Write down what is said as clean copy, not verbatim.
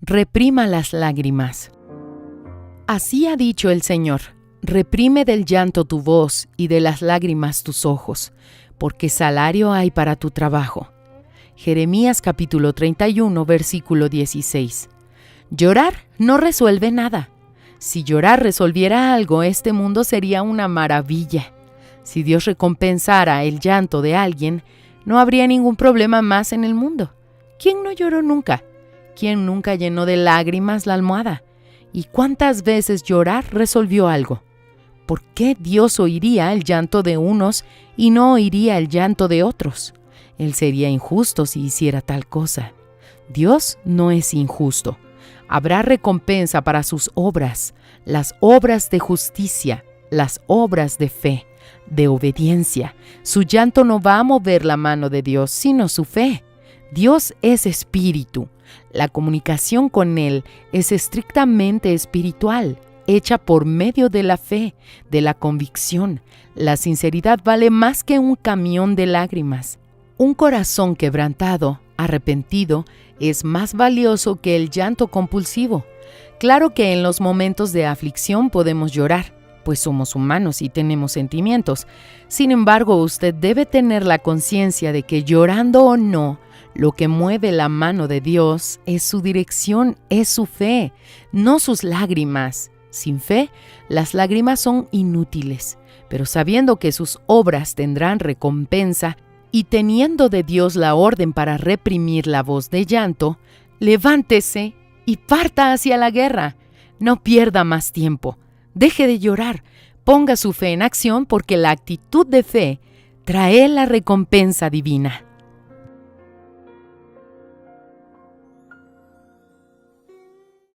Reprima las lágrimas. Así ha dicho el Señor: reprime del llanto tu voz y de las lágrimas tus ojos, porque salario hay para tu trabajo. Jeremías capítulo 31, versículo 16. Llorar no resuelve nada. Si llorar resolviera algo, este mundo sería una maravilla. Si Dios recompensara el llanto de alguien, no habría ningún problema más en el mundo. ¿Quién no lloró nunca? ¿Quién nunca llenó de lágrimas la almohada? ¿Y cuántas veces llorar resolvió algo? ¿Por qué Dios oiría el llanto de unos y no oiría el llanto de otros? Él sería injusto si hiciera tal cosa. Dios no es injusto. Habrá recompensa para sus obras, las obras de justicia, las obras de fe, de obediencia. Su llanto no va a mover la mano de Dios, sino su fe. Dios es espíritu. La comunicación con Él es estrictamente espiritual, hecha por medio de la fe, de la convicción. La sinceridad vale más que un camión de lágrimas. Un corazón quebrantado, arrepentido, es más valioso que el llanto compulsivo. Claro que en los momentos de aflicción podemos llorar, pues somos humanos y tenemos sentimientos. Sin embargo, usted debe tener la conciencia de que, llorando o no, lo que mueve la mano de Dios es su dirección, es su fe, no sus lágrimas. Sin fe, las lágrimas son inútiles, pero sabiendo que sus obras tendrán recompensa y teniendo de Dios la orden para reprimir la voz de llanto, levántese y parta hacia la guerra. No pierda más tiempo. Deje de llorar. Ponga su fe en acción, porque la actitud de fe trae la recompensa divina.